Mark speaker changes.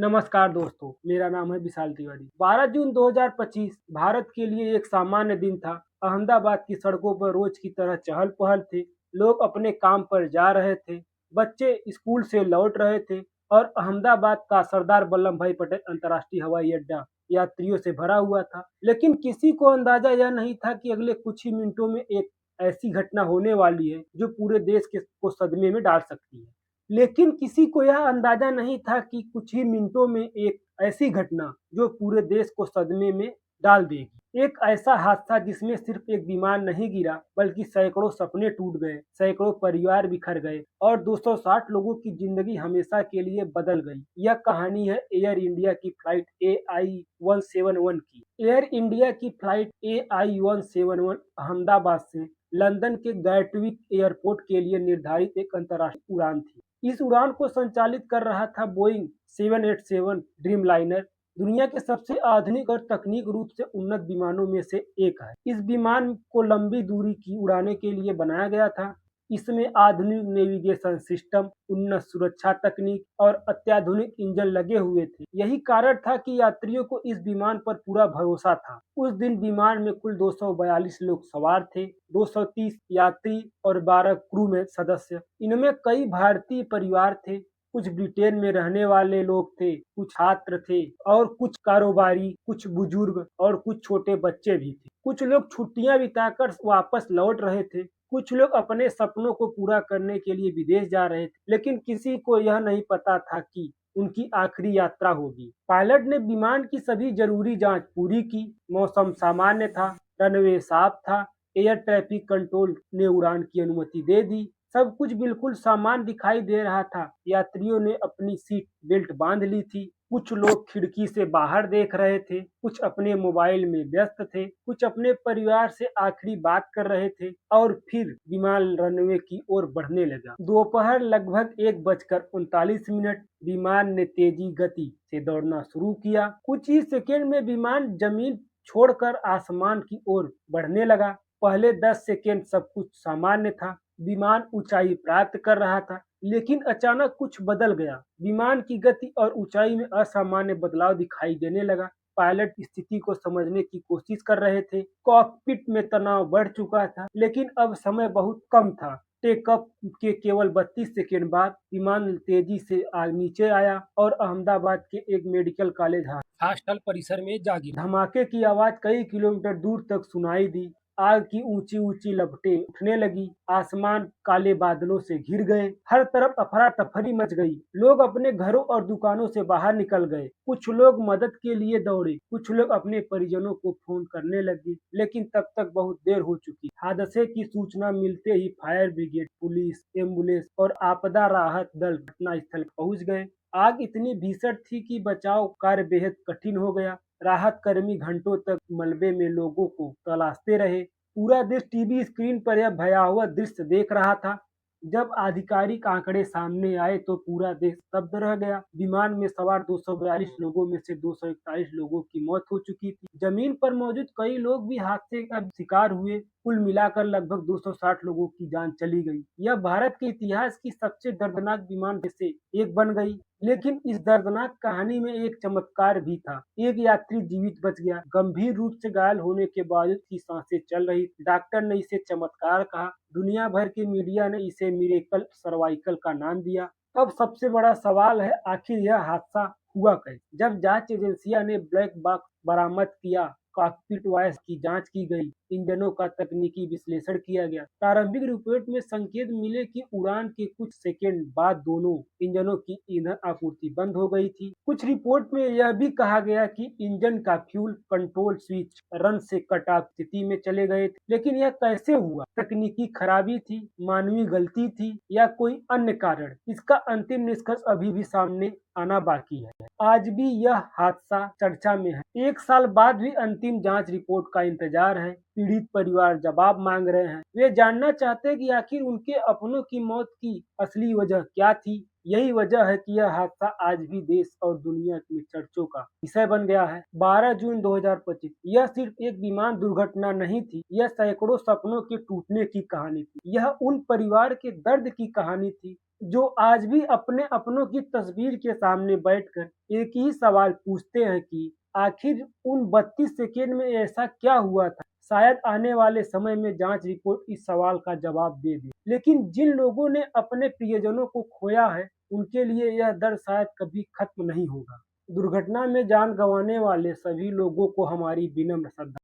Speaker 1: नमस्कार दोस्तों, मेरा नाम है विशाल तिवारी। 12 जून 2025 भारत के लिए एक सामान्य दिन था। अहमदाबाद की सड़कों पर रोज की तरह चहल-पहल थी। लोग अपने काम पर जा रहे थे, बच्चे स्कूल से लौट रहे थे और अहमदाबाद का सरदार वल्लभ भाई पटेल अंतर्राष्ट्रीय हवाई अड्डा यात्रियों से भरा हुआ था। लेकिन किसी को अंदाजा यह नहीं था कि अगले कुछ ही मिनटों में एक ऐसी घटना होने वाली है जो पूरे देश को सदमे में डाल सकती है। लेकिन किसी को यह अंदाजा नहीं था कि कुछ ही मिनटों में एक ऐसी घटना जो पूरे देश को सदमे में डाल देगी। एक ऐसा हादसा जिसमें सिर्फ एक विमान नहीं गिरा बल्कि सैकड़ों सपने टूट गए, सैकड़ों परिवार बिखर गए और 260 लोगों की जिंदगी हमेशा के लिए बदल गई। यह कहानी है एयर इंडिया की फ्लाइट AI-171 की। एयर इंडिया की फ्लाइट AI-171 अहमदाबाद से लंदन के गैटविक एयरपोर्ट के लिए निर्धारित एक अंतर्राष्ट्रीय उड़ान थी। इस उड़ान को संचालित कर रहा था बोइंग 787 ड्रीमलाइनर, दुनिया के सबसे आधुनिक और तकनीक रूप से उन्नत विमानों में से एक है। इस विमान को लंबी दूरी की उड़ाने के लिए बनाया गया था। इसमें आधुनिक नेविगेशन सिस्टम, उन्नत सुरक्षा तकनीक और अत्याधुनिक इंजन लगे हुए थे। यही कारण था कि यात्रियों को इस विमान पर पूरा भरोसा था। उस दिन विमान में कुल 242 लोग सवार थे, 230 यात्री और 12 क्रू में सदस्य। इनमें कई भारतीय परिवार थे, कुछ ब्रिटेन में रहने वाले लोग थे, कुछ छात्र थे और कुछ कारोबारी, कुछ बुजुर्ग और कुछ छोटे बच्चे भी थे। कुछ लोग छुट्टियां बिताकर वापस लौट रहे थे, कुछ लोग अपने सपनों को पूरा करने के लिए विदेश जा रहे थे, लेकिन किसी को यह नहीं पता था कि उनकी आखिरी यात्रा होगी। पायलट ने विमान की सभी जरूरी जांच पूरी की, मौसम सामान्य था, रनवे साफ था, एयर ट्रैफिक कंट्रोल ने उड़ान की अनुमति दे दी। सब कुछ बिल्कुल सामान्य दिखाई दे रहा था। यात्रियों ने अपनी सीट बेल्ट बांध ली थी, कुछ लोग खिड़की से बाहर देख रहे थे, कुछ अपने मोबाइल में व्यस्त थे, कुछ अपने परिवार से आखिरी बात कर रहे थे और फिर विमान रनवे की ओर बढ़ने लगा। दोपहर लगभग 1:39 विमान ने तेजी गति से दौड़ना शुरू किया। कुछ ही सेकेंड में विमान जमीन छोड़कर आसमान की ओर बढ़ने लगा। पहले 10 सेकेंड सब कुछ सामान्य था, विमान ऊंचाई प्राप्त कर रहा था, लेकिन अचानक कुछ बदल गया। विमान की गति और ऊंचाई में असामान्य बदलाव दिखाई देने लगा। पायलट स्थिति को समझने की कोशिश कर रहे थे। कॉकपिट में तनाव बढ़ चुका था, लेकिन अब समय बहुत कम था। टेकअप के केवल 32 सेकेंड बाद विमान तेजी से नीचे आया और अहमदाबाद के एक मेडिकल कॉलेज हॉस्टल परिसर में जा गिरा। धमाके की आवाज कई किलोमीटर दूर तक सुनाई दी। आग की ऊंची ऊंची लपटें उठने लगी, आसमान काले बादलों से घिर गए, हर तरफ अफरा तफरी मच गई। लोग अपने घरों और दुकानों से बाहर निकल गए, कुछ लोग मदद के लिए दौड़े, कुछ लोग अपने परिजनों को फोन करने लगे, लेकिन तब तक बहुत देर हो चुकी। हादसे की सूचना मिलते ही फायर ब्रिगेड, पुलिस, एम्बुलेंस और आपदा राहत दल घटनास्थल पहुंच गए। आग इतनी भीषण थी कि बचाव कार्य बेहद कठिन हो गया। राहत कर्मी घंटों तक मलबे में लोगों को तलाशते रहे। पूरा देश टीवी स्क्रीन पर यह भयावह दृश्य देख रहा था। जब आधिकारिक आंकड़े सामने आए तो पूरा देश स्तब्ध रह गया। विमान में सवार 242 लोगों में से 241 लोगों की मौत हो चुकी थी। जमीन पर मौजूद कई लोग भी हादसे का शिकार हुए। कुल मिलाकर लगभग 260 लोगों की जान चली गई। यह भारत के इतिहास की सबसे दर्दनाक विमान में से एक बन गई। लेकिन इस दर्दनाक कहानी में एक चमत्कार भी था। एक यात्री जीवित बच गया, गंभीर रूप से घायल होने के बावजूद की सांसें चल रही। डॉक्टर ने इसे चमत्कार कहा। दुनिया भर के मीडिया ने इसे मिरेकल सर्वाइकल का नाम दिया। अब सबसे बड़ा सवाल है, आखिर यह हादसा हुआ कैसे? जब जांच एजेंसियों ने ब्लैक बॉक्स बरामद किया, कॉकपिट वॉयस की जांच की गई, इंजनों का तकनीकी विश्लेषण किया गया। प्रारंभिक रिपोर्ट में संकेत मिले कि उड़ान के कुछ सेकेंड बाद दोनों इंजनों की ईंधन आपूर्ति बंद हो गई थी। कुछ रिपोर्ट में यह भी कहा गया कि इंजन का फ्यूल कंट्रोल स्विच रन से कट ऑफ स्थिति में चले गए थे। लेकिन यह कैसे हुआ? तकनीकी खराबी थी, मानवीय गलती थी या कोई अन्य कारण? इसका अंतिम निष्कर्ष अभी भी सामने आना बाकी है। आज भी यह हादसा चर्चा में है। एक साल बाद भी अंतिम जांच रिपोर्ट का इंतजार है। पीड़ित परिवार जवाब मांग रहे हैं। वे जानना चाहते हैं कि आखिर उनके अपनों की मौत की असली वजह क्या थी। यही वजह है कि यह हादसा आज भी देश और दुनिया में चर्चों का विषय बन गया है। 12 जून 2025 यह सिर्फ एक विमान दुर्घटना नहीं थी, यह सैकड़ों सपनों के टूटने की कहानी थी। यह उन परिवार के दर्द की कहानी थी जो आज भी अपने अपनों की तस्वीर के सामने बैठकर एक ही सवाल पूछते हैं कि आखिर उन 32 सेकेंड में ऐसा क्या हुआ था। शायद आने वाले समय में जांच रिपोर्ट इस सवाल का जवाब दे दे। लेकिन जिन लोगों ने अपने प्रियजनों को खोया है, उनके लिए यह दर्द शायद कभी खत्म नहीं होगा। दुर्घटना में जान गंवाने वाले सभी लोगों को हमारी विनम्र श्रद्धांजलि।